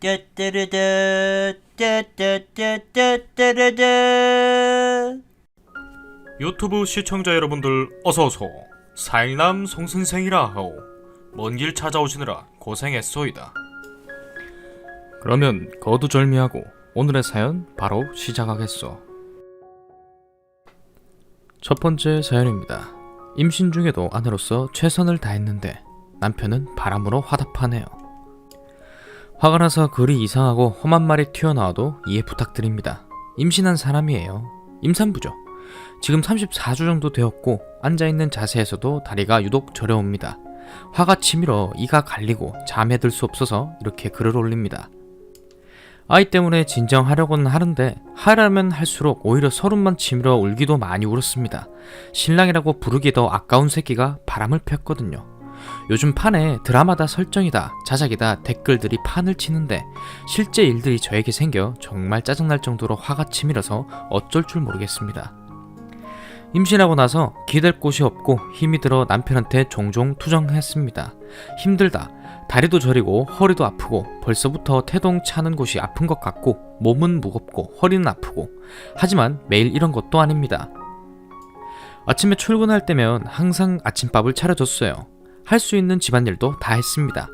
따따르다 따따따따따르다. 유튜브 시청자 여러분들 어서오소. 사일남 송선생이라 하오. 먼 길 찾아오시느라 고생했소이다. 그러면 거두절미하고 오늘의 사연 바로 시작하겠소. 첫 번째 사연입니다. 임신 중에도 아내로서 최선을 다했는데 남편은 바람으로 화답하네요. 화가 나서 글이 이상하고 험한 말이 튀어나와도 이해 부탁드립니다. 임신한 사람이에요. 임산부죠. 지금 34주 정도 되었고 앉아있는 자세에서도 다리가 유독 저려옵니다. 화가 치밀어 이가 갈리고 잠에 들 수 없어서 이렇게 글을 올립니다. 아이 때문에 진정하려고는 하는데 하려면 할수록 오히려 서름만 치밀어 울기도 많이 울었습니다. 신랑이라고 부르기 더 아까운 새끼가 바람을 폈거든요. 요즘 판에 드라마다 설정이다 자작이다 댓글들이 판을 치는데 실제 일들이 저에게 생겨 정말 짜증날 정도로 화가 치밀어서 어쩔 줄 모르겠습니다. 임신하고 나서 기댈 곳이 없고 힘이 들어 남편한테 종종 투정했습니다. 힘들다. 다리도 저리고 허리도 아프고 벌써부터 태동 차는 곳이 아픈 것 같고 몸은 무겁고 허리는 아프고 하지만 매일 이런 것도 아닙니다. 아침에 출근할 때면 항상 아침밥을 차려줬어요. 할 수 있는 집안일도 다 했습니다.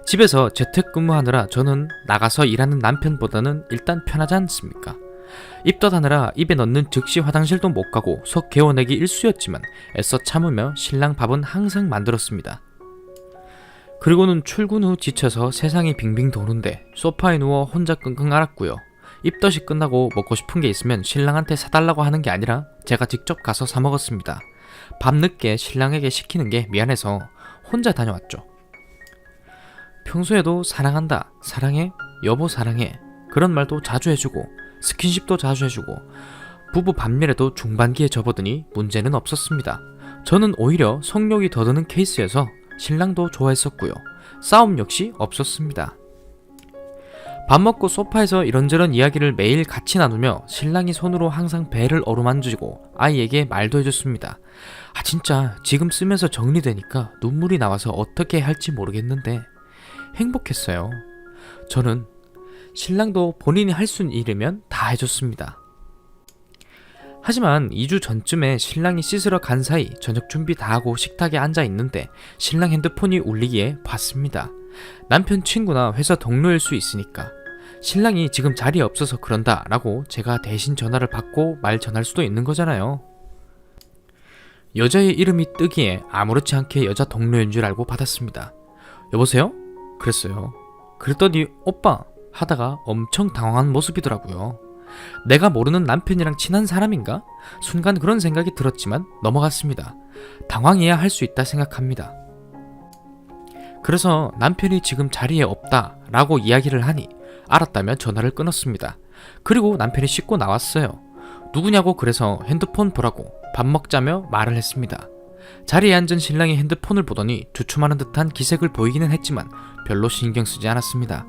집에서 재택근무하느라 저는 나가서 일하는 남편보다는 일단 편하지 않습니까? 입덧하느라 입에 넣는 즉시 화장실도 못 가고 속 개워내기 일쑤였지만 애써 참으며 신랑 밥은 항상 만들었습니다. 그리고는 출근 후 지쳐서 세상이 빙빙 도는데 소파에 누워 혼자 끙끙 앓았고요. 입덧이 끝나고 먹고 싶은 게 있으면 신랑한테 사달라고 하는 게 아니라 제가 직접 가서 사 먹었습니다. 밤늦게 신랑에게 시키는 게 미안해서 혼자 다녀왔죠. 평소에도 사랑한다, 사랑해, 여보 사랑해 그런 말도 자주 해주고 스킨십도 자주 해주고 부부 반멸에도 중반기에 접어드니 문제는 없었습니다. 저는 오히려 성욕이 더 드는 케이스여서 신랑도 좋아했었고요. 싸움 역시 없었습니다. 밥 먹고 소파에서 이런저런 이야기를 매일 같이 나누며 신랑이 손으로 항상 배를 어루만지고 아이에게 말도 해줬습니다. 진짜 지금 쓰면서 정리되니까 눈물이 나와서 어떻게 할지 모르겠는데 행복했어요. 저는 신랑도 본인이 할 수 있는 일이면 다 해줬습니다. 하지만 2주 전쯤에 신랑이 씻으러 간 사이 저녁 준비 다 하고 식탁에 앉아 있는데 신랑 핸드폰이 울리기에 봤습니다. 남편 친구나 회사 동료일 수 있으니까 신랑이 지금 자리에 없어서 그런다 라고 제가 대신 전화를 받고 말 전할 수도 있는 거잖아요. 여자의 이름이 뜨기에 아무렇지 않게 여자 동료인 줄 알고 받았습니다. 여보세요? 그랬어요. 그랬더니 오빠 하다가 엄청 당황한 모습이더라고요. 내가 모르는 남편이랑 친한 사람인가? 순간 그런 생각이 들었지만 넘어갔습니다. 당황해야 할 수 있다 생각합니다. 그래서 남편이 지금 자리에 없다 라고 이야기를 하니 알았다며 전화를 끊었습니다. 그리고 남편이 씻고 나왔어요. 누구냐고 그래서 핸드폰 보라고 밥 먹자며 말을 했습니다. 자리에 앉은 신랑이 핸드폰을 보더니 주춤하는 듯한 기색을 보이기는 했지만 별로 신경 쓰지 않았습니다.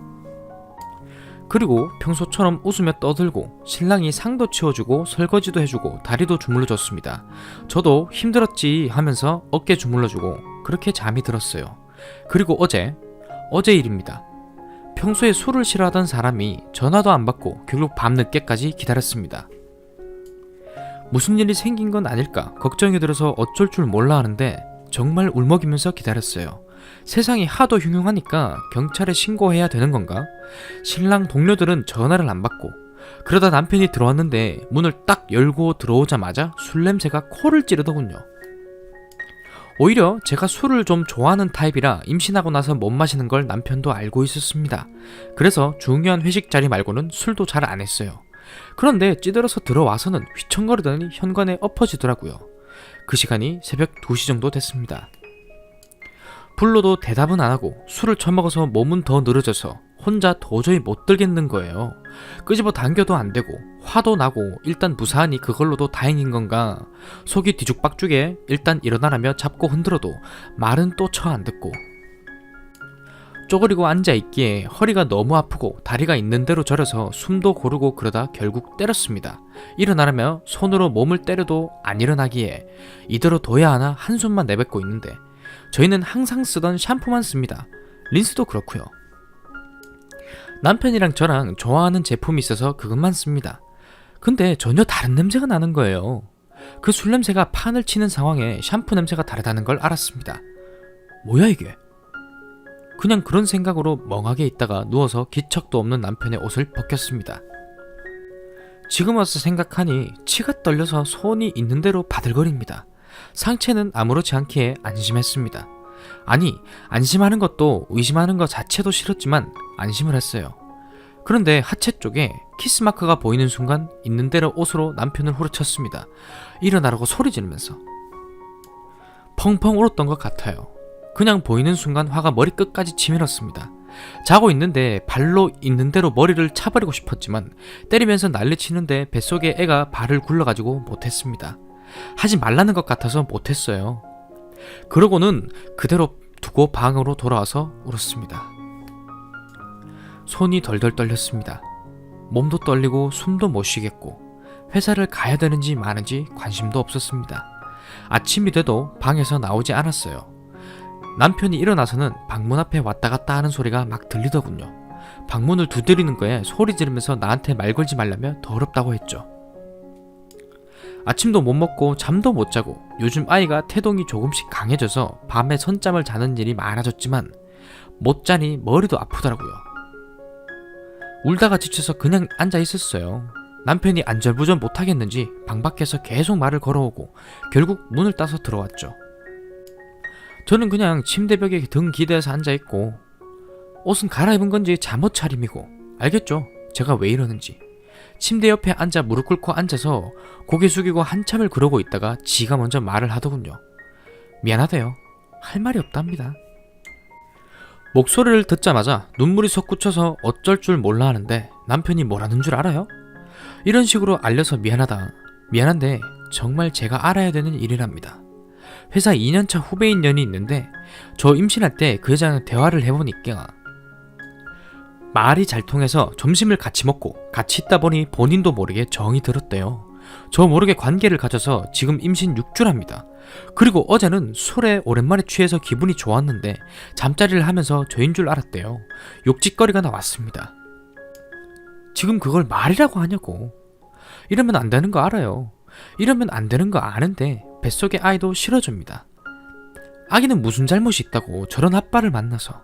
그리고 평소처럼 웃으며 떠들고 신랑이 상도 치워주고 설거지도 해주고 다리도 주물러줬습니다. 저도 힘들었지 하면서 어깨 주물러주고 그렇게 잠이 들었어요. 그리고 어제 일입니다. 평소에 술을 싫어하던 사람이 전화도 안 받고 결국 밤늦게까지 기다렸습니다. 무슨 일이 생긴 건 아닐까 걱정이 들어서 어쩔 줄 몰라 하는데 정말 울먹이면서 기다렸어요. 세상이 하도 흉흉하니까 경찰에 신고해야 되는 건가? 신랑 동료들은 전화를 안 받고 그러다 남편이 들어왔는데 문을 딱 열고 들어오자마자 술 냄새가 코를 찌르더군요. 오히려 제가 술을 좀 좋아하는 타입이라 임신하고 나서 못 마시는 걸 남편도 알고 있었습니다. 그래서 중요한 회식 자리 말고는 술도 잘 안 했어요. 그런데 찌들어서 들어와서는 휘청거리더니 현관에 엎어지더라고요. 그 시간이 새벽 2시 정도 됐습니다. 불러도 대답은 안 하고 술을 처먹어서 몸은 더 늘어져서 혼자 도저히 못 들겠는 거예요. 끄집어 당겨도 안 되고 화도 나고 일단 무사하니 그걸로도 다행인 건가 속이 뒤죽박죽에 일단 일어나라며 잡고 흔들어도 말은 또 쳐 안 듣고 쪼그리고 앉아있기에 허리가 너무 아프고 다리가 있는 대로 저려서 숨도 고르고 그러다 결국 때렸습니다. 일어나라며 손으로 몸을 때려도 안 일어나기에 이대로 둬야 하나 한숨만 내뱉고 있는데 저희는 항상 쓰던 샴푸만 씁니다. 린스도 그렇고요. 남편이랑 저랑 좋아하는 제품이 있어서 그것만 씁니다. 근데 전혀 다른 냄새가 나는 거예요. 그 술 냄새가 판을 치는 상황에 샴푸 냄새가 다르다는 걸 알았습니다. 뭐야 이게? 그냥 그런 생각으로 멍하게 있다가 누워서 기척도 없는 남편의 옷을 벗겼습니다. 지금 와서 생각하니 치가 떨려서 손이 있는 대로 바들거립니다. 상체는 아무렇지 않기에 안심했습니다. 아니, 안심하는 것도 의심하는 것 자체도 싫었지만 안심을 했어요. 그런데 하체 쪽에 키스마크가 보이는 순간 있는 대로 옷으로 남편을 후려쳤습니다. 일어나라고 소리 지르면서. 펑펑 울었던 것 같아요. 그냥 보이는 순간 화가 머리끝까지 치밀었습니다. 자고 있는데 발로 있는 대로 머리를 차버리고 싶었지만 때리면서 난리치는데 뱃속에 애가 발을 굴러가지고 못했습니다. 하지 말라는 것 같아서 못했어요. 그러고는 그대로 두고 방으로 돌아와서 울었습니다. 손이 덜덜 떨렸습니다. 몸도 떨리고 숨도 못 쉬겠고 회사를 가야 되는지 마는지 관심도 없었습니다. 아침이 돼도 방에서 나오지 않았어요. 남편이 일어나서는 방문 앞에 왔다 갔다 하는 소리가 막 들리더군요. 방문을 두드리는 거에 소리 지르면서 나한테 말 걸지 말라며 더럽다고 했죠. 아침도 못 먹고 잠도 못 자고 요즘 아이가 태동이 조금씩 강해져서 밤에 선잠을 자는 일이 많아졌지만 못 자니 머리도 아프더라고요. 울다가 지쳐서 그냥 앉아 있었어요. 남편이 안절부절 못하겠는지 방 밖에서 계속 말을 걸어오고 결국 문을 따서 들어왔죠. 저는 그냥 침대벽에 등 기대서 앉아있고 옷은 갈아입은 건지 잠옷 차림이고 알겠죠? 제가 왜 이러는지. 침대 옆에 앉아 무릎 꿇고 앉아서 고개 숙이고 한참을 그러고 있다가 지가 먼저 말을 하더군요. 미안하대요. 할 말이 없답니다. 목소리를 듣자마자 눈물이 솟구쳐서 어쩔 줄 몰라 하는데 남편이 뭐라는 줄 알아요? 이런 식으로 알려서 미안하다. 미안한데 정말 제가 알아야 되는 일이랍니다. 회사 2년차 후배인 년이 있는데 저 임신할 때 그 여자랑 대화를 해보니까 말이 잘 통해서 점심을 같이 먹고 같이 있다 보니 본인도 모르게 정이 들었대요. 저 모르게 관계를 가져서 지금 임신 6주랍니다. 그리고 어제는 술에 오랜만에 취해서 기분이 좋았는데 잠자리를 하면서 저인 줄 알았대요. 욕짓거리가 나왔습니다. 지금 그걸 말이라고 하냐고. 이러면 안 되는 거 알아요. 이러면 안 되는 거 아는데 뱃속의 아이도 싫어집니다. 아기는 무슨 잘못이 있다고 저런 아빠를 만나서.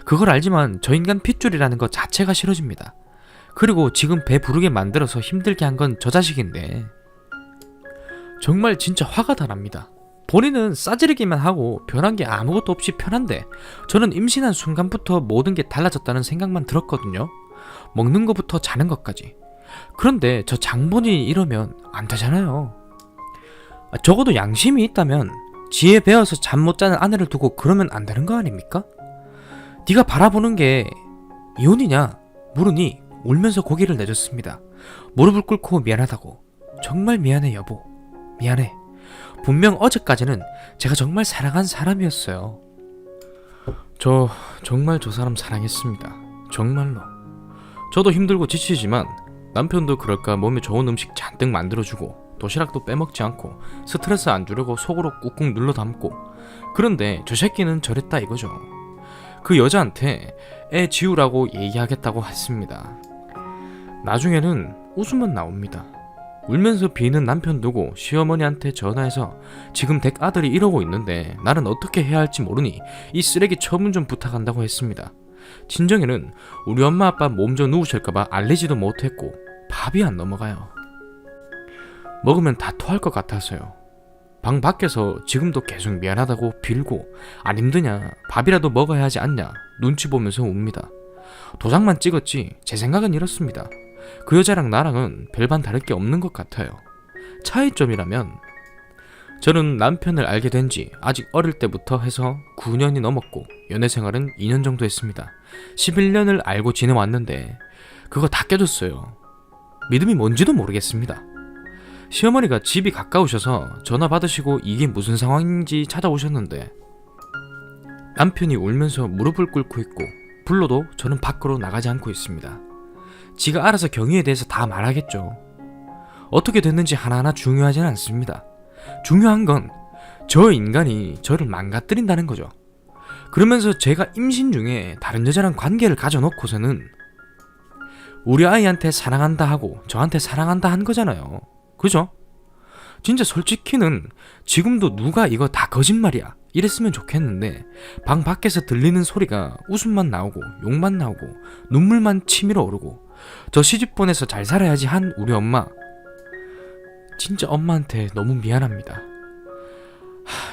그걸 알지만 저 인간 핏줄이라는 것 자체가 싫어집니다. 그리고 지금 배 부르게 만들어서 힘들게 한 건 저 자식인데 정말 진짜 화가 다 납니다. 본인은 싸지르기만 하고 변한 게 아무것도 없이 편한데 저는 임신한 순간부터 모든 게 달라졌다는 생각만 들었거든요. 먹는 것부터 자는 것까지. 그런데 저 장본인이 이러면 안 되잖아요. 적어도 양심이 있다면 지혜 배어서 잠 못 자는 아내를 두고 그러면 안 되는 거 아닙니까? 네가 바라보는 게 이혼이냐 물으니 울면서 고개를 내줬습니다. 무릎을 꿇고 미안하다고. 정말 미안해 여보. 미안해. 분명 어제까지는 제가 정말 사랑한 사람이었어요. 저 정말 저 사람 사랑했습니다. 정말로. 저도 힘들고 지치지만 남편도 그럴까 몸에 좋은 음식 잔뜩 만들어주고 도시락도 빼먹지 않고 스트레스 안 주려고 속으로 꾹꾹 눌러 담고. 그런데 저 새끼는 저랬다 이거죠. 그 여자한테 애 지우라고 얘기하겠다고 했습니다. 나중에는 웃음은 나옵니다. 울면서 비는 남편 두고 시어머니한테 전화해서 지금 댁 아들이 이러고 있는데 나는 어떻게 해야 할지 모르니 이 쓰레기 처분 좀 부탁한다고 했습니다. 친정에는 우리 엄마 아빠 몸져 누우실까봐 알리지도 못했고 밥이 안 넘어가요. 먹으면 다 토할 것 같아서요. 방 밖에서 지금도 계속 미안하다고 빌고 안 힘드냐 밥이라도 먹어야 하지 않냐 눈치 보면서 웁니다. 도장만 찍었지 제 생각은 이렇습니다. 그 여자랑 나랑은 별반 다를 게 없는 것 같아요. 차이점이라면 저는 남편을 알게 된 지 아직 어릴 때부터 해서 9년이 넘었고 연애 생활은 2년 정도 했습니다. 11년을 알고 지내왔는데 그거 다 깨졌어요. 믿음이 뭔지도 모르겠습니다. 시어머니가 집이 가까우셔서 전화 받으시고 이게 무슨 상황인지 찾아오셨는데 남편이 울면서 무릎을 꿇고 있고 불러도 저는 밖으로 나가지 않고 있습니다. 지가 알아서 경위에 대해서 다 말하겠죠. 어떻게 됐는지 하나하나 중요하진 않습니다. 중요한 건 저 인간이 저를 망가뜨린다는 거죠. 그러면서 제가 임신 중에 다른 여자랑 관계를 가져놓고서는 우리 아이한테 사랑한다 하고 저한테 사랑한다 한 거잖아요. 그죠? 진짜 솔직히는 지금도 누가 이거 다 거짓말이야 이랬으면 좋겠는데 방 밖에서 들리는 소리가 웃음만 나오고 욕만 나오고 눈물만 치밀어 오르고 저 시집보내서 잘 살아야지 한 우리 엄마, 진짜 엄마한테 너무 미안합니다.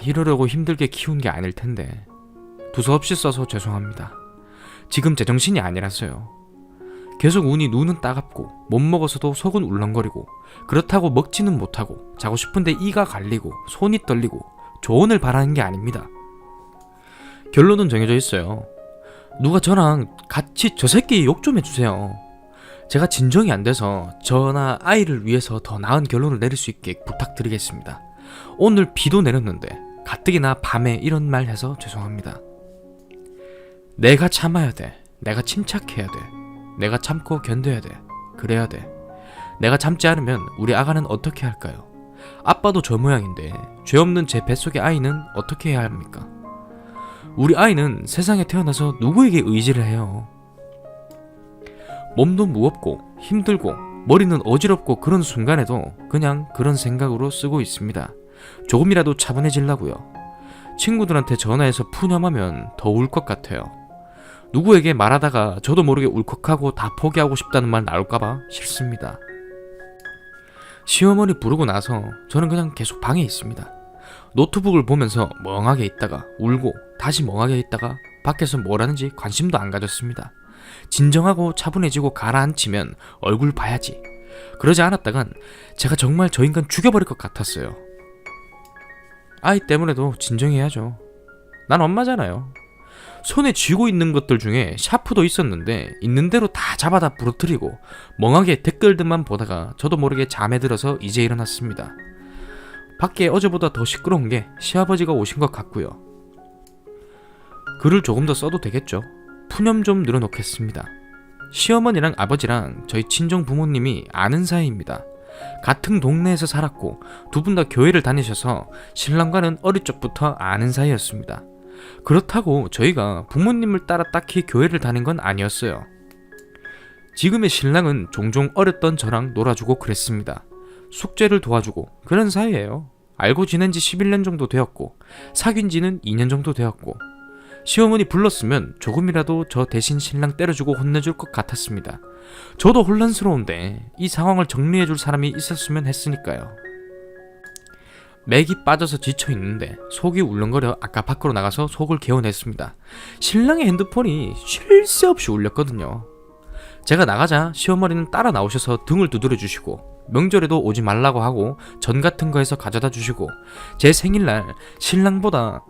이러려고 힘들게 키운 게 아닐 텐데 두서없이 써서 죄송합니다. 지금 제정신이 아니라서요. 계속 운이 눈은 따갑고 못 먹어서도 속은 울렁거리고 그렇다고 먹지는 못하고 자고 싶은데 이가 갈리고 손이 떨리고 조언을 바라는 게 아닙니다. 결론은 정해져 있어요. 누가 저랑 같이 저 새끼 욕 좀 해주세요. 제가 진정이 안 돼서 저나 아이를 위해서 더 나은 결론을 내릴 수 있게 부탁드리겠습니다. 오늘 비도 내렸는데 가뜩이나 밤에 이런 말 해서 죄송합니다. 내가 참아야 돼. 내가 침착해야 돼. 내가 참고 견뎌야 돼. 그래야 돼. 내가 참지 않으면 우리 아가는 어떻게 할까요? 아빠도 저 모양인데 죄 없는 제 뱃속의 아이는 어떻게 해야 합니까? 우리 아이는 세상에 태어나서 누구에게 의지를 해요? 몸도 무겁고 힘들고 머리는 어지럽고 그런 순간에도 그냥 그런 생각으로 쓰고 있습니다. 조금이라도 차분해지려고요. 친구들한테 전화해서 푸념하면 더 울 것 같아요. 누구에게 말하다가 저도 모르게 울컥하고 다 포기하고 싶다는 말 나올까봐 싫습니다. 시어머니 부르고 나서 저는 그냥 계속 방에 있습니다. 노트북을 보면서 멍하게 있다가 울고 다시 멍하게 있다가 밖에서 뭘 하는지 관심도 안 가졌습니다. 진정하고 차분해지고 가라앉히면 얼굴 봐야지. 그러지 않았다간 제가 정말 저 인간 죽여버릴 것 같았어요. 아이 때문에도 진정해야죠. 난 엄마잖아요. 손에 쥐고 있는 것들 중에 샤프도 있었는데 있는 대로 다 잡아다 부러뜨리고 멍하게 댓글들만 보다가 저도 모르게 잠에 들어서 이제 일어났습니다. 밖에 어제보다 더 시끄러운 게 시아버지가 오신 것 같고요. 글을 조금 더 써도 되겠죠. 푸념 좀 늘어놓겠습니다. 시어머니랑 아버지랑 저희 친정 부모님이 아는 사이입니다. 같은 동네에서 살았고 두 분 다 교회를 다니셔서 신랑과는 어릴 적부터 아는 사이였습니다. 그렇다고 저희가 부모님을 따라 딱히 교회를 다닌 건 아니었어요. 지금의 신랑은 종종 어렸던 저랑 놀아주고 그랬습니다. 숙제를 도와주고 그런 사이예요. 알고 지낸 지 11년 정도 되었고 사귄 지는 2년 정도 되었고 시어머니 불렀으면 조금이라도 저 대신 신랑 때려주고 혼내줄 것 같았습니다. 저도 혼란스러운데 이 상황을 정리해줄 사람이 있었으면 했으니까요. 맥이 빠져서 지쳐있는데 속이 울렁거려 아까 밖으로 나가서 속을 개어냈습니다. 신랑의 핸드폰이 쉴 새 없이 울렸거든요. 제가 나가자 시어머니는 따라 나오셔서 등을 두드려주시고 명절에도 오지 말라고 하고 전 같은 거 해서 가져다 주시고 제 생일날 신랑보다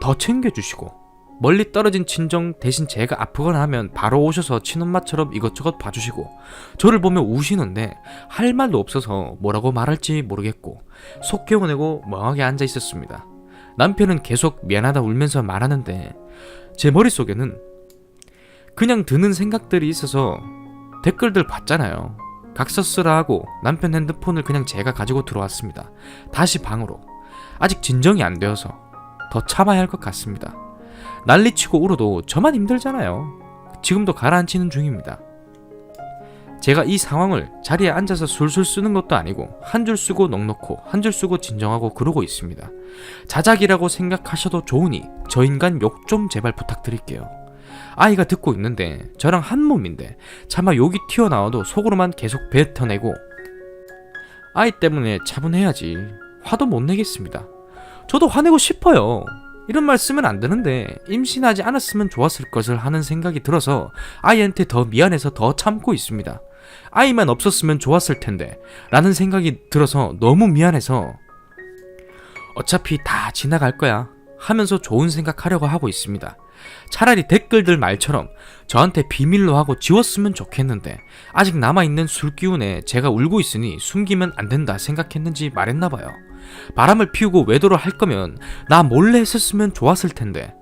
더 챙겨주시고 멀리 떨어진 친정 대신 제가 아프거나 하면 바로 오셔서 친엄마처럼 이것저것 봐주시고 저를 보며 우시는데 할 말도 없어서 뭐라고 말할지 모르겠고 속 개어내고 멍하게 앉아 있었습니다. 남편은 계속 미안하다 울면서 말하는데 제 머릿속에는 그냥 드는 생각들이 있어서 댓글들 봤잖아요. 각서 쓰라 하고 남편 핸드폰을 그냥 제가 가지고 들어왔습니다. 다시 방으로. 아직 진정이 안 되어서 더 참아야 할 것 같습니다. 난리치고 울어도 저만 힘들잖아요. 지금도 가라앉히는 중입니다. 제가 이 상황을 자리에 앉아서 술술 쓰는 것도 아니고 한 줄 쓰고 넋놓고 한 줄 쓰고 진정하고 그러고 있습니다. 자작이라고 생각하셔도 좋으니 저 인간 욕 좀 제발 부탁드릴게요. 아이가 듣고 있는데 저랑 한 몸인데 차마 욕이 튀어나와도 속으로만 계속 뱉어내고 아이 때문에 차분해야지 화도 못 내겠습니다. 저도 화내고 싶어요. 이런 말 쓰면 안 되는데 임신하지 않았으면 좋았을 것을 하는 생각이 들어서 아이한테 더 미안해서 더 참고 있습니다. 아이만 없었으면 좋았을 텐데 라는 생각이 들어서 너무 미안해서 어차피 다 지나갈 거야 하면서 좋은 생각하려고 하고 있습니다. 차라리 댓글들 말처럼 저한테 비밀로 하고 지웠으면 좋겠는데 아직 남아있는 술기운에 제가 울고 있으니 숨기면 안 된다 생각했는지 말했나봐요. 바람을 피우고 외도를 할 거면 나 몰래 했었으면 좋았을 텐데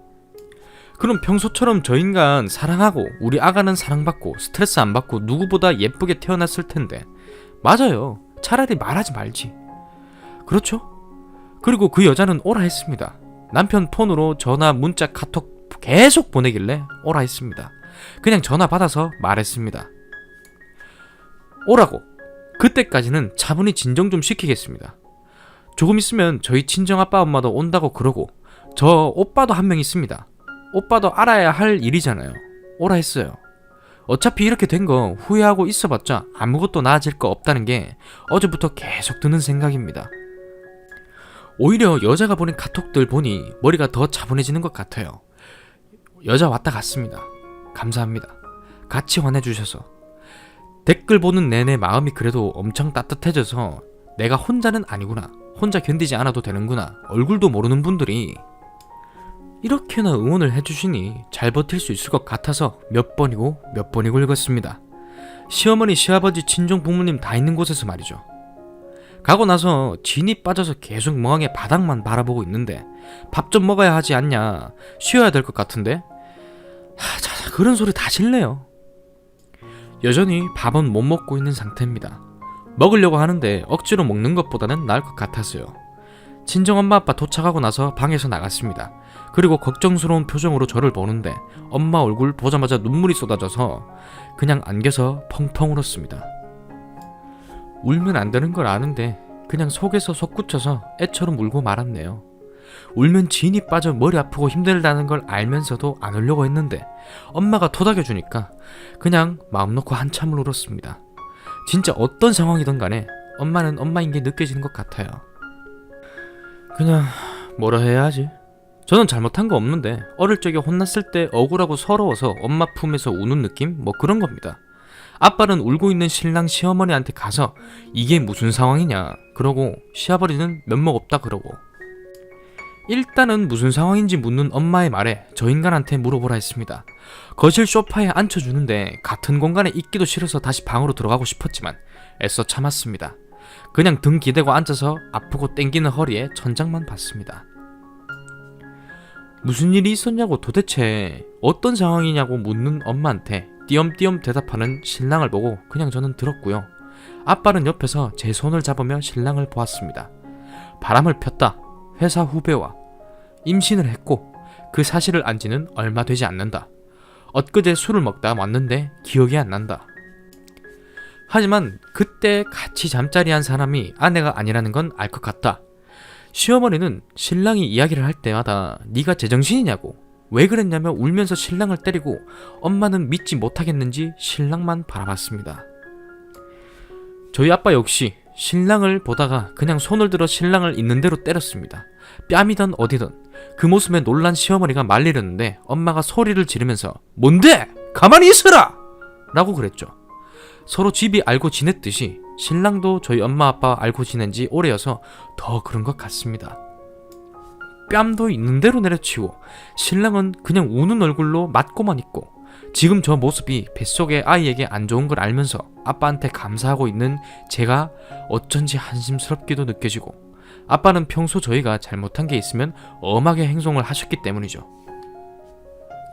그럼 평소처럼 저 인간 사랑하고 우리 아가는 사랑받고 스트레스 안 받고 누구보다 예쁘게 태어났을 텐데 맞아요. 차라리 말하지 말지. 그렇죠? 그리고 그 여자는 오라 했습니다. 남편 폰으로 전화, 문자, 카톡 계속 보내길래 오라 했습니다. 그냥 전화 받아서 말했습니다. 오라고. 그때까지는 차분히 진정 좀 시키겠습니다. 조금 있으면 저희 친정아빠 엄마도 온다고 그러고 저 오빠도 한 명 있습니다. 오빠도 알아야 할 일이잖아요. 오라 했어요. 어차피 이렇게 된 거 후회하고 있어봤자 아무것도 나아질 거 없다는 게 어제부터 계속 드는 생각입니다. 오히려 여자가 보낸 카톡들 보니 머리가 더 차분해지는 것 같아요. 여자 왔다 갔습니다. 감사합니다. 같이 화내주셔서. 댓글 보는 내내 마음이 그래도 엄청 따뜻해져서 내가 혼자는 아니구나, 혼자 견디지 않아도 되는구나, 얼굴도 모르는 분들이 이렇게나 응원을 해주시니 잘 버틸 수 있을 것 같아서 몇 번이고 읽었습니다. 시어머니, 시아버지, 친정 부모님 다 있는 곳에서 말이죠. 가고 나서 진이 빠져서 계속 멍하게 바닥만 바라보고 있는데 밥 좀 먹어야 하지 않냐, 쉬어야 될 것 같은데 자, 그런 소리 다 싫네요. 여전히 밥은 못 먹고 있는 상태입니다. 먹으려고 하는데 억지로 먹는 것보다는 나을 것 같았어요. 친정엄마 아빠 도착하고 나서 방에서 나갔습니다. 그리고 걱정스러운 표정으로 저를 보는데 엄마 얼굴 보자마자 눈물이 쏟아져서 그냥 안겨서 펑펑 울었습니다. 울면 안 되는 걸 아는데 그냥 속에서 솟구쳐서 애처럼 울고 말았네요. 울면 진이 빠져 머리 아프고 힘들다는 걸 알면서도 안 울려고 했는데 엄마가 토닥여주니까 그냥 마음 놓고 한참을 울었습니다. 진짜 어떤 상황이든 간에 엄마는 엄마인 게 느껴지는 것 같아요. 그냥 뭐라 해야 하지? 저는 잘못한 거 없는데 어릴 적에 혼났을 때 억울하고 서러워서 엄마 품에서 우는 느낌? 뭐 그런 겁니다. 아빠는 울고 있는 신랑 시어머니한테 가서 이게 무슨 상황이냐 그러고 시아버지는 면목 없다 그러고 일단은 무슨 상황인지 묻는 엄마의 말에 저 인간한테 물어보라 했습니다. 거실 소파에 앉혀주는데 같은 공간에 있기도 싫어서 다시 방으로 들어가고 싶었지만 애써 참았습니다. 그냥 등 기대고 앉아서 아프고 땡기는 허리에 천장만 봤습니다. 무슨 일이 있었냐고 도대체 어떤 상황이냐고 묻는 엄마한테 띄엄띄엄 대답하는 신랑을 보고 그냥 저는 들었고요. 아빠는 옆에서 제 손을 잡으며 신랑을 보았습니다. 바람을 폈다. 회사 후배와 임신을 했고 그 사실을 안 지는 얼마 되지 않는다. 엊그제 술을 먹다 왔는데 기억이 안 난다. 하지만 그때 같이 잠자리한 사람이 아내가 아니라는 건 알 것 같다. 시어머니는 신랑이 이야기를 할 때마다 네가 제정신이냐고 왜 그랬냐며 울면서 신랑을 때리고 엄마는 믿지 못하겠는지 신랑만 바라봤습니다. 저희 아빠 역시 신랑을 보다가 그냥 손을 들어 신랑을 있는 대로 때렸습니다. 뺨이든 어디든. 그 모습에 놀란 시어머니가 말리려는데 엄마가 소리를 지르면서 뭔데? 가만히 있어라! 라고 그랬죠. 서로 집이 알고 지냈듯이 신랑도 저희 엄마 아빠 알고 지낸 지 오래여서 더 그런 것 같습니다. 뺨도 있는 대로 내려치고 신랑은 그냥 우는 얼굴로 맞고만 있고 지금 저 모습이 뱃속의 아이에게 안 좋은 걸 알면서 아빠한테 감사하고 있는 제가 어쩐지 한심스럽기도 느껴지고 아빠는 평소 저희가 잘못한 게 있으면 엄하게 행동을 하셨기 때문이죠.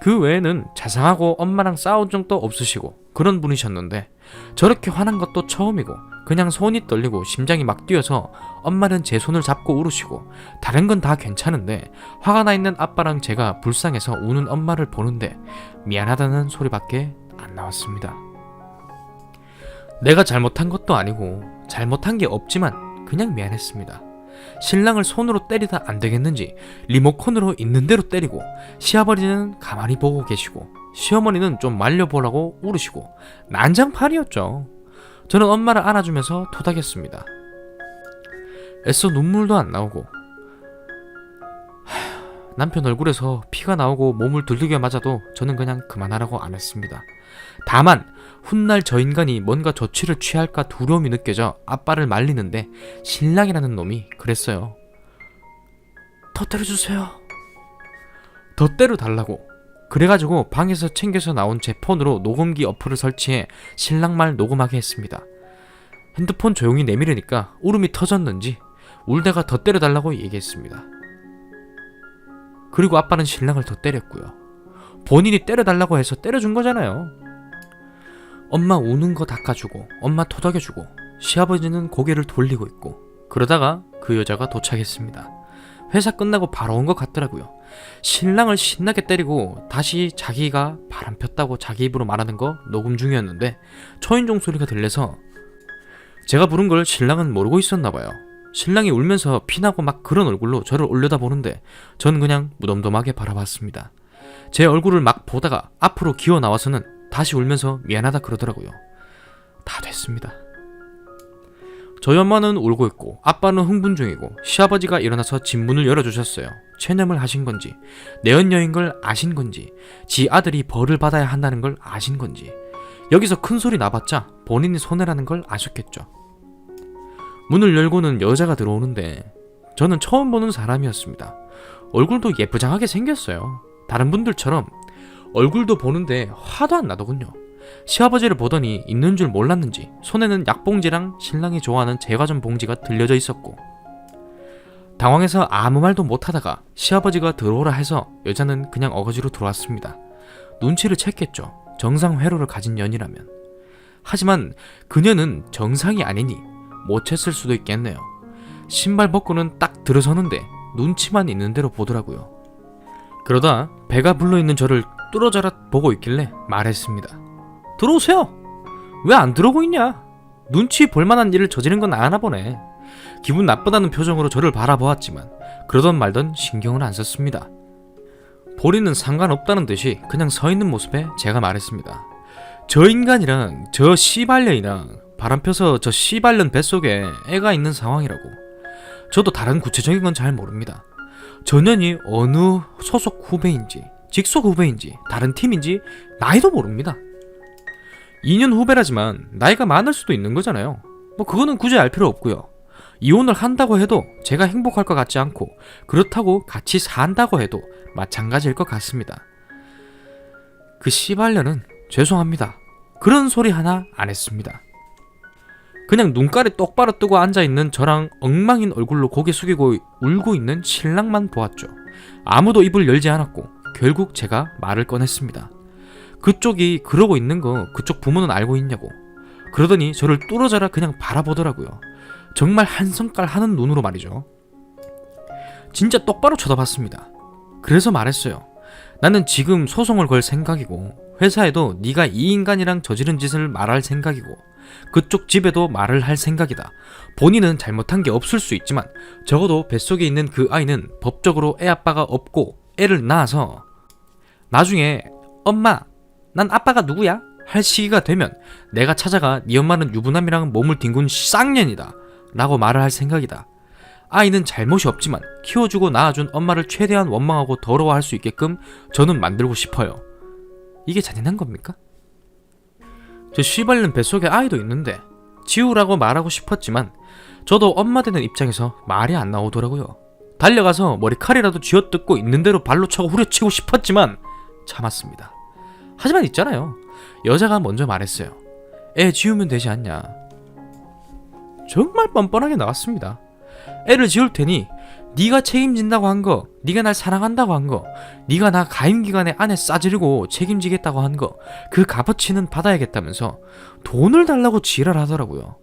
그 외에는 자상하고 엄마랑 싸운 적도 없으시고 그런 분이셨는데 저렇게 화난 것도 처음이고 그냥 손이 떨리고 심장이 막 뛰어서 엄마는 제 손을 잡고 울으시고 다른 건 다 괜찮은데 화가 나 있는 아빠랑 제가 불쌍해서 우는 엄마를 보는데 미안하다는 소리밖에 안 나왔습니다. 내가 잘못한 것도 아니고 잘못한 게 없지만 그냥 미안했습니다. 신랑을 손으로 때리다 안 되겠는지 리모컨으로 있는 대로 때리고 시아버지는 가만히 보고 계시고 시어머니는 좀 말려보라고 울으시고 난장판이었죠. 저는 엄마를 안아주면서 토닥였습니다. 애써 눈물도 안 나오고 남편 얼굴에서 피가 나오고 몸을 들리게 맞아도 저는 그냥 그만하라고 안 했습니다. 다만 훗날 저 인간이 뭔가 조치를 취할까 두려움이 느껴져 아빠를 말리는데 신랑이라는 놈이 그랬어요. 더 때려주세요. 더 때려달라고. 그래가지고 방에서 챙겨서 나온 제 폰으로 녹음기 어플을 설치해 신랑 말 녹음하게 했습니다. 핸드폰 조용히 내밀으니까 울음이 터졌는지 울다가 더 때려달라고 얘기했습니다. 그리고 아빠는 신랑을 더 때렸고요. 본인이 때려달라고 해서 때려준 거잖아요. 엄마 우는 거 닦아주고 엄마 토닥여주고 시아버지는 고개를 돌리고 있고 그러다가 그 여자가 도착했습니다. 회사 끝나고 바로 온 것 같더라고요. 신랑을 신나게 때리고 다시 자기가 바람 폈다고 자기 입으로 말하는 거 녹음 중이었는데 초인종 소리가 들려서 제가 부른 걸 신랑은 모르고 있었나봐요. 신랑이 울면서 피나고 막 그런 얼굴로 저를 올려다보는데 전 그냥 무덤덤하게 바라봤습니다. 제 얼굴을 막 보다가 앞으로 기어 나와서는 다시 울면서 미안하다 그러더라고요. 다 됐습니다. 저희 엄마는 울고 있고 아빠는 흥분 중이고 시아버지가 일어나서 집 문을 열어주셨어요. 체념을 하신 건지, 내연녀인 걸 아신 건지, 지 아들이 벌을 받아야 한다는 걸 아신 건지, 여기서 큰 소리 나봤자 본인이 손해라는 걸 아셨겠죠. 문을 열고는 여자가 들어오는데 저는 처음 보는 사람이었습니다. 얼굴도 예쁘장하게 생겼어요. 다른 분들처럼 얼굴도 보는데 화도 안 나더군요. 시아버지를 보더니 있는 줄 몰랐는지 손에는 약봉지랑 신랑이 좋아하는 제과점 봉지가 들려져 있었고, 당황해서 아무 말도 못하다가 시아버지가 들어오라 해서 여자는 그냥 어거지로 들어왔습니다. 눈치를 챘겠죠. 정상 회로를 가진 년이라면. 하지만 그녀는 정상이 아니니 못 챘을 수도 있겠네요. 신발 벗고는 딱 들어서는데 눈치만 있는 대로 보더라고요. 그러다 배가 불러있는 저를 뚫어져라 보고 있길래 말했습니다. 들어오세요. 왜 안 들어오고 있냐? 눈치 볼만한 일을 저지른 건 아나 보네. 기분 나쁘다는 표정으로 저를 바라보았지만 그러던 말던 신경을 안 썼습니다. 보리는 상관없다는 듯이 그냥 서 있는 모습에 제가 말했습니다. 저 인간이랑 저 씨발년이랑 바람펴서 저 씨발년 뱃속에 애가 있는 상황이라고. 저도 다른 구체적인 건 잘 모릅니다. 전현이 어느 소속 후배인지, 직속 후배인지, 다른 팀인지 나이도 모릅니다. 2년 후배라지만 나이가 많을 수도 있는 거잖아요. 뭐 그거는 굳이 알 필요 없고요. 이혼을 한다고 해도 제가 행복할 것 같지 않고, 그렇다고 같이 산다고 해도 마찬가지일 것 같습니다. 그 씨발년은 죄송합니다. 그런 소리 하나 안 했습니다. 그냥 눈깔이 똑바로 뜨고 앉아있는 저랑 엉망인 얼굴로 고개 숙이고 울고 있는 신랑만 보았죠. 아무도 입을 열지 않았고 결국 제가 말을 꺼냈습니다. 그쪽이 그러고 있는 거 그쪽 부모는 알고 있냐고. 그러더니 저를 뚫어져라 그냥 바라보더라고요. 정말 한성깔 하는 눈으로 말이죠. 진짜 똑바로 쳐다봤습니다. 그래서 말했어요. 나는 지금 소송을 걸 생각이고, 회사에도 네가 이 인간이랑 저지른 짓을 말할 생각이고, 그쪽 집에도 말을 할 생각이다. 본인은 잘못한 게 없을 수 있지만 적어도 뱃속에 있는 그 아이는 법적으로 애 아빠가 없고 애를 낳아서 나중에 엄마, 난 아빠가 누구야? 할 시기가 되면 내가 찾아가 네 엄마는 유부남이랑 몸을 뒹군 쌍년이다 라고 말을 할 생각이다. 아이는 잘못이 없지만 키워주고 낳아준 엄마를 최대한 원망하고 더러워할 수 있게끔 저는 만들고 싶어요. 이게 잔인한 겁니까? 저 씨발년 뱃속에 아이도 있는데 지우라고 말하고 싶었지만 저도 엄마 되는 입장에서 말이 안 나오더라고요. 달려가서 머리칼이라도 쥐어뜯고 있는 대로 발로 차고 후려치고 싶었지만 참았습니다. 하지만 있잖아요. 여자가 먼저 말했어요. 애 지우면 되지 않냐. 정말 뻔뻔하게 나왔습니다. 애를 지울 테니 네가 책임진다고 한 거, 네가 날 사랑한다고 한 거, 네가 나 가임기간에 안에 싸지르고 책임지겠다고 한 거, 그 값어치는 받아야겠다면서 돈을 달라고 지랄하더라고요.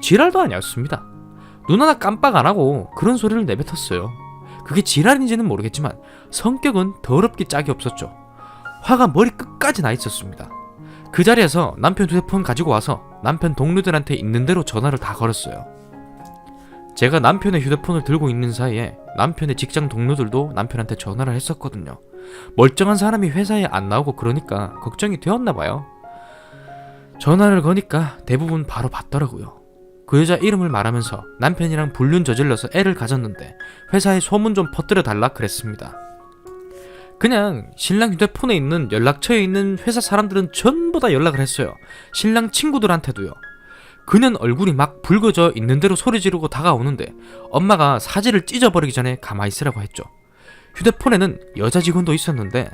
지랄도 아니었습니다. 눈 하나 깜빡 안 하고 그런 소리를 내뱉었어요. 그게 지랄인지는 모르겠지만 성격은 더럽게 짝이 없었죠. 화가 머리 끝까지 나 있었습니다. 그 자리에서 남편 휴대폰 가지고 와서 남편 동료들한테 있는 대로 전화를 다 걸었어요. 제가 남편의 휴대폰을 들고 있는 사이에 남편의 직장 동료들도 남편한테 전화를 했었거든요. 멀쩡한 사람이 회사에 안 나오고 그러니까 걱정이 되었나봐요. 전화를 거니까 대부분 바로 받더라고요. 그 여자 이름을 말하면서 남편이랑 불륜 저질러서 애를 가졌는데 회사에 소문 좀 퍼뜨려 달라 그랬습니다. 그냥 신랑 휴대폰에 있는 연락처에 있는 회사 사람들은 전부 다 연락을 했어요. 신랑 친구들한테도요. 그는 얼굴이 막 붉어져 있는 대로 소리 지르고 다가오는데 엄마가 사지를 찢어버리기 전에 가만히 있으라고 했죠. 휴대폰에는 여자 직원도 있었는데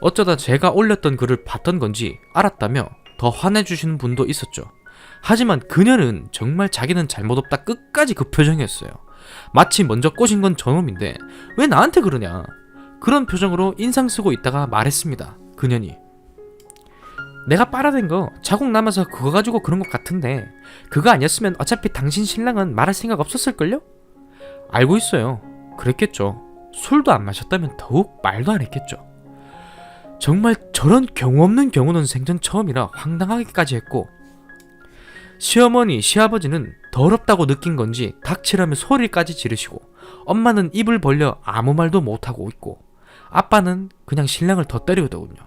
어쩌다 제가 올렸던 글을 봤던 건지 알았다며 더 화내주시는 분도 있었죠. 하지만 그녀는 정말 자기는 잘못 없다 끝까지 그 표정이었어요. 마치 먼저 꼬신 건 저놈인데 왜 나한테 그러냐. 그런 표정으로 인상 쓰고 있다가 말했습니다. 그녀니 내가 빨아댄 거 자국 남아서 그거 가지고 그런 것 같은데 그거 아니었으면 어차피 당신 신랑은 말할 생각 없었을걸요? 알고 있어요. 그랬겠죠. 술도 안 마셨다면 더욱 말도 안 했겠죠. 정말 저런 경우 없는 경우는 생전 처음이라 황당하기까지 했고 시어머니, 시아버지는 더럽다고 느낀 건지 닥치라며 소리까지 지르시고, 엄마는 입을 벌려 아무 말도 못하고 있고, 아빠는 그냥 신랑을 더 때리더군요.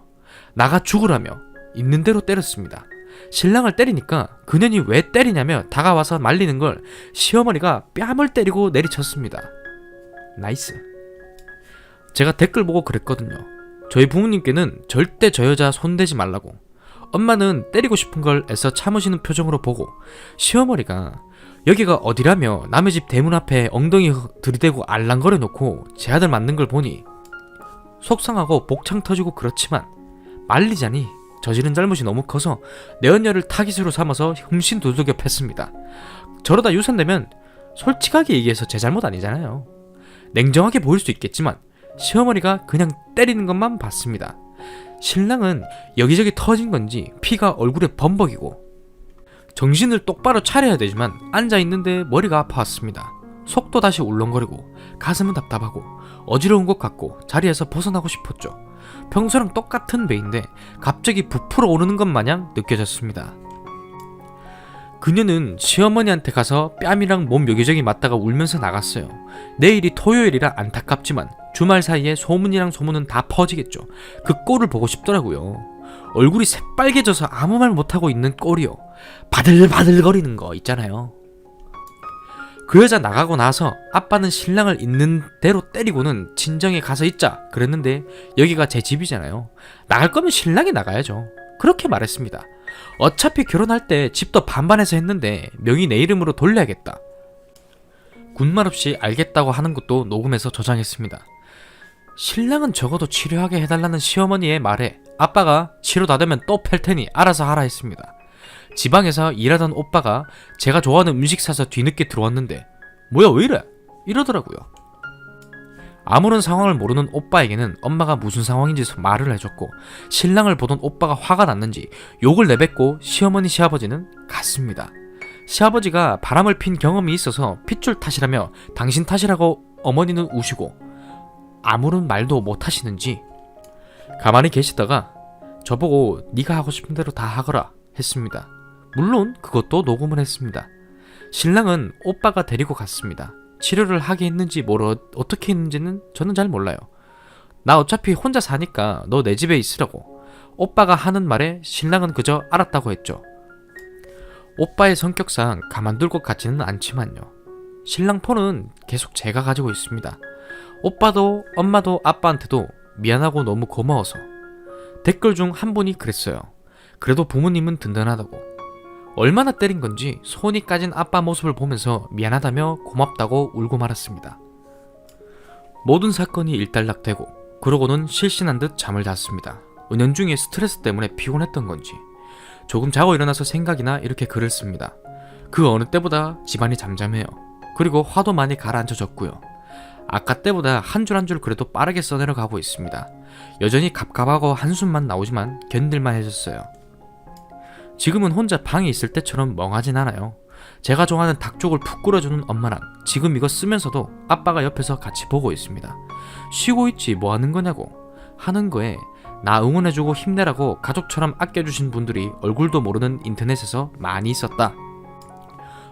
나가 죽으라며 있는 대로 때렸습니다. 신랑을 때리니까 그년이 왜 때리냐며 다가와서 말리는 걸 시어머니가 뺨을 때리고 내리쳤습니다. 나이스. 제가 댓글 보고 그랬거든요. 저희 부모님께는 절대 저 여자 손대지 말라고. 엄마는 때리고 싶은 걸 애써 참으시는 표정으로 보고, 시어머니가 여기가 어디라며 남의 집 대문 앞에 엉덩이 들이대고 알랑거려 놓고 제 아들 맞는 걸 보니 속상하고 복창 터지고, 그렇지만 말리자니 저지른 잘못이 너무 커서 내 언녀를 타깃으로 삼아서 흠씬 두들겨 팼습니다. 저러다 유산되면 솔직하게 얘기해서 제 잘못 아니잖아요. 냉정하게 보일 수 있겠지만 시어머니가 그냥 때리는 것만 봤습니다. 신랑은 여기저기 터진 건지 피가 얼굴에 범벅이고, 정신을 똑바로 차려야 되지만 앉아있는데 머리가 아파왔습니다. 속도 다시 울렁거리고 가슴은 답답하고 어지러운 것 같고 자리에서 벗어나고 싶었죠. 평소랑 똑같은 배인데 갑자기 부풀어 오르는 것 마냥 느껴졌습니다. 그녀는 시어머니한테 가서 뺨이랑 몸 여기저기 맞다가 울면서 나갔어요. 내일이 토요일이라 안타깝지만 주말 사이에 소문이랑 소문은 다 퍼지겠죠. 그 꼴을 보고 싶더라고요. 얼굴이 새빨개져서 아무 말 못하고 있는 꼴이요. 바들바들거리는 거 있잖아요. 그 여자 나가고 나서 아빠는 신랑을 있는 대로 때리고는 친정에 가서 있자 그랬는데, 여기가 제 집이잖아요. 나갈 거면 신랑이 나가야죠. 그렇게 말했습니다. 어차피 결혼할 때 집도 반반해서 했는데 명의 내 이름으로 돌려야겠다. 군말 없이 알겠다고 하는 것도 녹음해서 저장했습니다. 신랑은 적어도 치료하게 해달라는 시어머니의 말에 아빠가 치료 다 되면 또 팰 테니 알아서 하라 했습니다. 지방에서 일하던 오빠가 제가 좋아하는 음식 사서 뒤늦게 들어왔는데 뭐야 왜 이래? 이러더라고요. 아무런 상황을 모르는 오빠에게는 엄마가 무슨 상황인지 말을 해줬고, 신랑을 보던 오빠가 화가 났는지 욕을 내뱉고 시어머니 시아버지는 갔습니다. 시아버지가 바람을 핀 경험이 있어서 핏줄 탓이라며 당신 탓이라고 어머니는 우시고 아무런 말도 못 하시는지 가만히 계시다가 저보고 네가 하고 싶은 대로 다 하거라 했습니다. 물론 그것도 녹음을 했습니다. 신랑은 오빠가 데리고 갔습니다. 치료를 하게 했는지 뭘 어떻게 했는지는 저는 잘 몰라요. 나 어차피 혼자 사니까 너 내 집에 있으라고. 오빠가 하는 말에 신랑은 그저 알았다고 했죠. 오빠의 성격상 가만둘 것 같지는 않지만요. 신랑 폰은 계속 제가 가지고 있습니다. 오빠도 엄마도 아빠한테도 미안하고 너무 고마워서. 댓글 중 한 분이 그랬어요. 그래도 부모님은 든든하다고. 얼마나 때린 건지 손이 까진 아빠 모습을 보면서 미안하다며 고맙다고 울고 말았습니다. 모든 사건이 일단락되고 그러고는 실신한 듯 잠을 잤습니다. 은연중에 스트레스 때문에 피곤했던 건지 조금 자고 일어나서 생각이나 이렇게 글을 씁니다. 그 어느 때보다 집안이 잠잠해요. 그리고 화도 많이 가라앉혀졌고요. 아까 때보다 한 줄 한 줄 그래도 빠르게 써내려가고 있습니다. 여전히 갑갑하고 한숨만 나오지만 견딜만 해졌어요. 지금은 혼자 방에 있을 때처럼 멍하진 않아요. 제가 좋아하는 닭쪽을 푹 끓여주는 엄마랑 지금 이거 쓰면서도 아빠가 옆에서 같이 보고 있습니다. 쉬고 있지 뭐 하는 거냐고 하는 거에 나 응원해주고 힘내라고 가족처럼 아껴주신 분들이 얼굴도 모르는 인터넷에서 많이 있었다.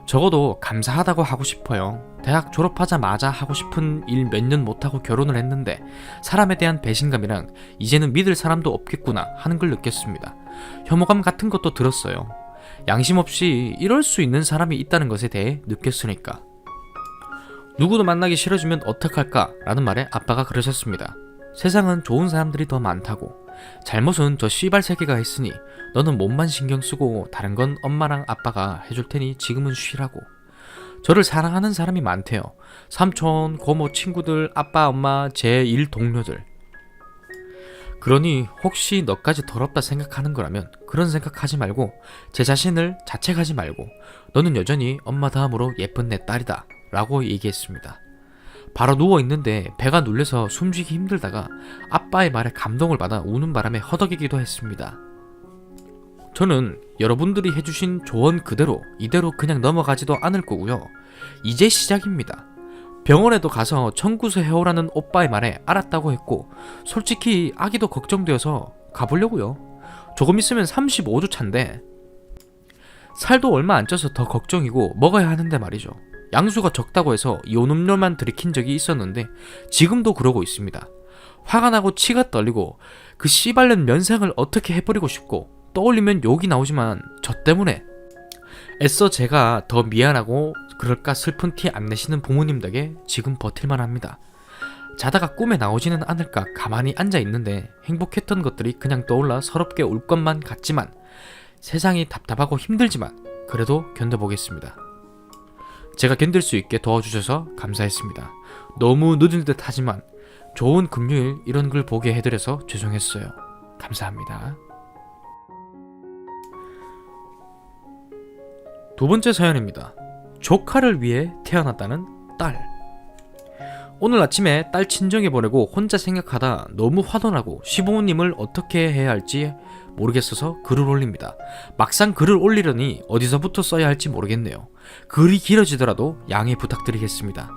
적어도 감사하다고 하고 싶어요. 대학 졸업하자마자 하고 싶은 일 몇 년 못하고 결혼을 했는데 사람에 대한 배신감이랑 이제는 믿을 사람도 없겠구나 하는 걸 느꼈습니다. 혐오감 같은 것도 들었어요. 양심 없이 이럴 수 있는 사람이 있다는 것에 대해 느꼈으니까. 누구도 만나기 싫어지면 어떡할까? 라는 말에 아빠가 그러셨습니다. 세상은 좋은 사람들이 더 많다고. 잘못은 저 씨발 새끼가 했으니 너는 몸만 신경 쓰고 다른 건 엄마랑 아빠가 해줄 테니 지금은 쉬라고. 저를 사랑하는 사람이 많대요. 삼촌, 고모, 친구들, 아빠, 엄마, 제 일 동료들. 그러니 혹시 너까지 더럽다 생각하는 거라면 그런 생각하지 말고 제 자신을 자책하지 말고 너는 여전히 엄마 다음으로 예쁜 내 딸이다 라고 얘기했습니다. 바로 누워있는데 배가 눌려서 숨쉬기 힘들다가 아빠의 말에 감동을 받아 우는 바람에 허덕이기도 했습니다. 저는 여러분들이 해주신 조언 그대로 이대로 그냥 넘어가지도 않을 거고요. 이제 시작입니다. 병원에도 가서 청구서 해오라는 오빠의 말에 알았다고 했고 솔직히 아기도 걱정되어서 가보려고요. 조금 있으면 35주 차인데 살도 얼마 안 쪄서 더 걱정이고 먹어야 하는데 말이죠. 양수가 적다고 해서 이온 음료만 들이킨 적이 있었는데 지금도 그러고 있습니다. 화가 나고 치가 떨리고 그 씨발년 면상을 어떻게 해버리고 싶고 떠올리면 욕이 나오지만 저 때문에 애써 제가 더 미안하고 그럴까 슬픈 티 안 내시는 부모님 덕에 지금 버틸만 합니다. 자다가 꿈에 나오지는 않을까 가만히 앉아있는데 행복했던 것들이 그냥 떠올라 서럽게 울 것만 같지만 세상이 답답하고 힘들지만 그래도 견뎌보겠습니다. 제가 견딜 수 있게 도와주셔서 감사했습니다. 너무 늦은 듯 하지만 좋은 금요일 이런 글 보게 해드려서 죄송했어요. 감사합니다. 두 번째 사연입니다. 조카를 위해 태어났다는 딸. 오늘 아침에 딸 친정에 보내고 혼자 생각하다 너무 화도 나고 시부모님을 어떻게 해야 할지 모르겠어서 글을 올립니다. 막상 글을 올리려니 어디서부터 써야 할지 모르겠네요. 글이 길어지더라도 양해 부탁드리겠습니다.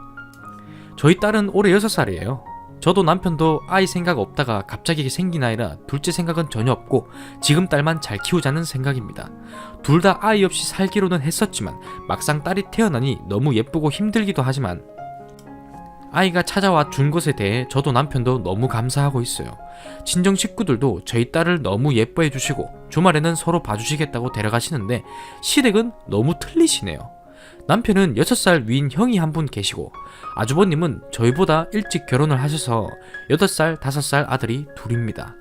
저희 딸은 올해 6살이에요. 저도 남편도 아이 생각 없다가 갑자기 생긴 아이라 둘째 생각은 전혀 없고 지금 딸만 잘 키우자는 생각입니다. 둘 다 아이 없이 살기로는 했었지만 막상 딸이 태어나니 너무 예쁘고 힘들기도 하지만 아이가 찾아와 준 것에 대해 저도 남편도 너무 감사하고 있어요. 친정 식구들도 저희 딸을 너무 예뻐해 주시고 주말에는 서로 봐주시겠다고 데려가시는데 시댁은 너무 틀리시네요. 남편은 6살 위인 형이 한 분 계시고 아주버님은 저희보다 일찍 결혼을 하셔서 8살, 5살 아들이 둘입니다.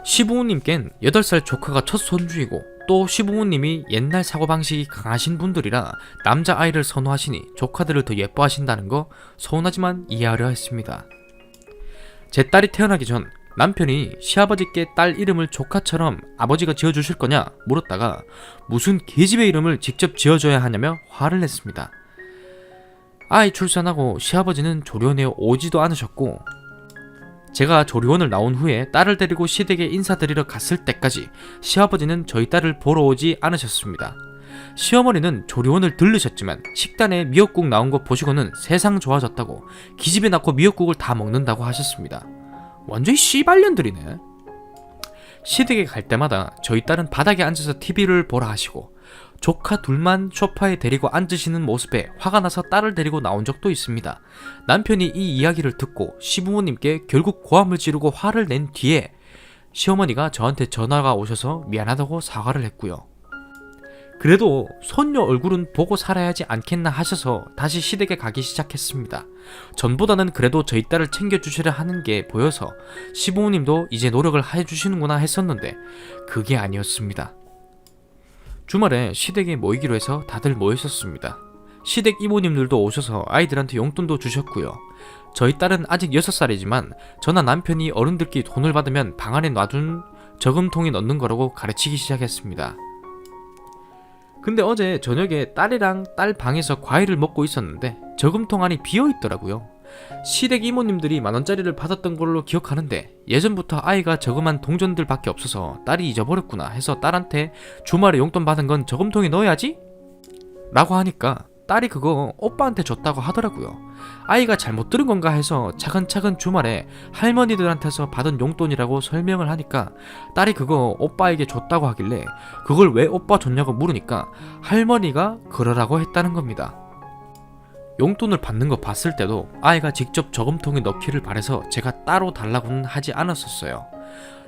시부모님께는 8살 조카가 첫 손주이고 또 시부모님이 옛날 사고방식이 강하신 분들이라 남자아이를 선호하시니 조카들을 더 예뻐하신다는 거 서운하지만 이해하려 했습니다. 제 딸이 태어나기 전 남편이 시아버지께 딸 이름을 조카처럼 아버지가 지어주실 거냐 물었다가 무슨 계집의 이름을 직접 지어줘야 하냐며 화를 냈습니다. 아이 출산하고 시아버지는 조련에 오지도 않으셨고 제가 조리원을 나온 후에 딸을 데리고 시댁에 인사드리러 갔을 때까지 시아버지는 저희 딸을 보러 오지 않으셨습니다. 시어머니는 조리원을 들르셨지만 식단에 미역국 나온 거 보시고는 세상 좋아졌다고 기집애 낳고 미역국을 다 먹는다고 하셨습니다. 완전히 씨발년들이네. 시댁에 갈 때마다 저희 딸은 바닥에 앉아서 TV를 보라 하시고 조카 둘만 소파에 데리고 앉으시는 모습에 화가 나서 딸을 데리고 나온 적도 있습니다. 남편이 이 이야기를 듣고 시부모님께 결국 고함을 지르고 화를 낸 뒤에 시어머니가 저한테 전화가 오셔서 미안하다고 사과를 했고요. 그래도 손녀 얼굴은 보고 살아야지 않겠나 하셔서 다시 시댁에 가기 시작했습니다. 전보다는 그래도 저희 딸을 챙겨주시려 하는 게 보여서 시부모님도 이제 노력을 해주시는구나 했었는데 그게 아니었습니다. 주말에 시댁에 모이기로 해서 다들 모였었습니다. 시댁 이모님들도 오셔서 아이들한테 용돈도 주셨고요. 저희 딸은 아직 6살이지만 저나 남편이 어른들끼리 돈을 받으면 방 안에 놔둔 저금통에 넣는 거라고 가르치기 시작했습니다. 근데 어제 저녁에 딸이랑 딸 방에서 과일을 먹고 있었는데 저금통 안이 비어있더라고요. 시댁 이모님들이 10,000원짜리를 받았던 걸로 기억하는데 예전부터 아이가 저금한 동전들 밖에 없어서 딸이 잊어버렸구나 해서 딸한테 주말에 용돈 받은 건 저금통에 넣어야지? 라고 하니까 딸이 그거 오빠한테 줬다고 하더라고요. 아이가 잘못 들은 건가 해서 차근차근 주말에 할머니들한테서 받은 용돈이라고 설명을 하니까 딸이 그거 오빠에게 줬다고 하길래 그걸 왜 오빠 줬냐고 물으니까 할머니가 그러라고 했다는 겁니다. 용돈을 받는 거 봤을 때도 아이가 직접 저금통에 넣기를 바래서 제가 따로 달라고는 하지 않았었어요.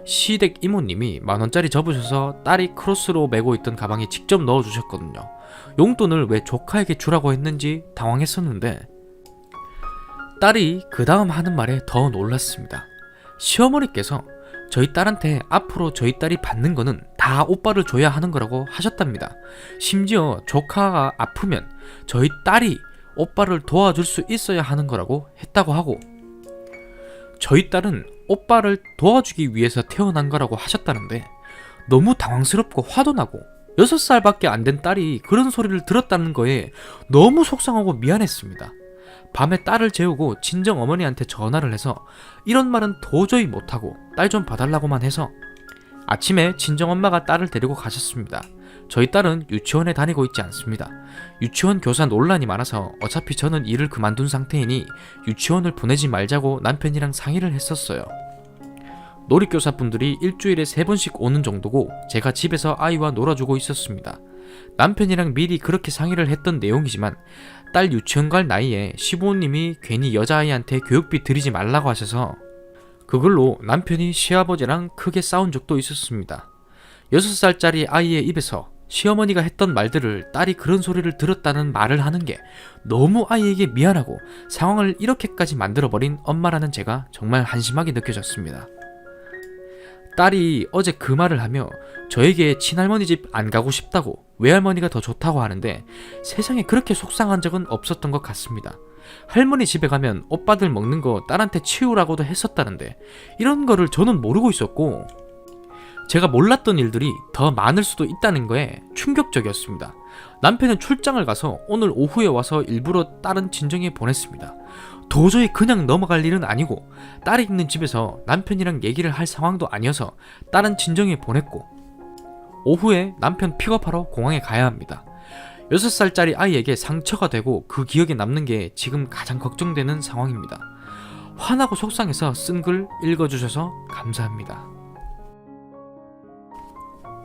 시댁 이모님이 10,000원짜리 접으셔서 딸이 크로스로 메고 있던 가방에 직접 넣어주셨거든요. 용돈을 왜 조카에게 주라고 했는지 당황했었는데 딸이 그 다음 하는 말에 더 놀랐습니다. 시어머니께서 저희 딸한테 앞으로 저희 딸이 받는 거는 다 오빠를 줘야 하는 거라고 하셨답니다. 심지어 조카가 아프면 저희 딸이 오빠를 도와줄 수 있어야 하는 거라고 했다고 하고 저희 딸은 오빠를 도와주기 위해서 태어난 거라고 하셨다는데 너무 당황스럽고 화도 나고 6살밖에 안 된 딸이 그런 소리를 들었다는 거에 너무 속상하고 미안했습니다. 밤에 딸을 재우고 친정 어머니한테 전화를 해서 이런 말은 도저히 못하고 딸 좀 봐달라고만 해서 아침에 친정엄마가 딸을 데리고 가셨습니다. 저희 딸은 유치원에 다니고 있지 않습니다. 유치원 교사 논란이 많아서 어차피 저는 일을 그만둔 상태이니 유치원을 보내지 말자고 남편이랑 상의를 했었어요. 놀이교사분들이 일주일에 3번씩 오는 정도고 제가 집에서 아이와 놀아주고 있었습니다. 남편이랑 미리 그렇게 상의를 했던 내용이지만 딸 유치원 갈 나이에 시부모님이 괜히 여자아이한테 교육비 들이지 말라고 하셔서 그걸로 남편이 시아버지랑 크게 싸운 적도 있었습니다. 6살짜리 아이의 입에서 시어머니가 했던 말들을 딸이 그런 소리를 들었다는 말을 하는 게 너무 아이에게 미안하고 상황을 이렇게까지 만들어버린 엄마라는 제가 정말 한심하게 느껴졌습니다. 딸이 어제 그 말을 하며 저에게 친할머니 집 안 가고 싶다고 외할머니가 더 좋다고 하는데 세상에 그렇게 속상한 적은 없었던 것 같습니다. 할머니 집에 가면 오빠들 먹는 거 딸한테 치우라고도 했었다는데 이런 거를 저는 모르고 있었고 제가 몰랐던 일들이 더 많을 수도 있다는 거에 충격적이었습니다. 남편은 출장을 가서 오늘 오후에 와서 일부러 딸은 친정에 보냈습니다. 도저히 그냥 넘어갈 일은 아니고 딸이 있는 집에서 남편이랑 얘기를 할 상황도 아니어서 딸은 친정에 보냈고 오후에 남편 픽업하러 공항에 가야 합니다. 6살짜리 아이에게 상처가 되고 그 기억에 남는 게 지금 가장 걱정되는 상황입니다. 화나고 속상해서 쓴 글 읽어주셔서 감사합니다.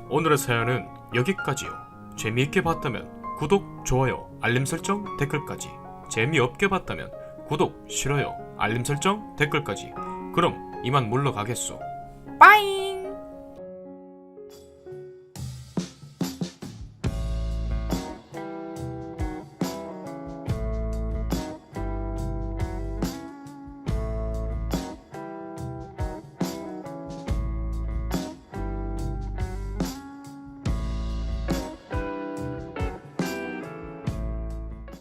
오늘의 사연은 여기까지요. 재미있게 봤다면 구독, 좋아요, 알림 설정, 댓글까지. 재미없게 봤다면 구독, 싫어요, 알림 설정, 댓글까지. 그럼 이만 물러가겠소. 빠잉!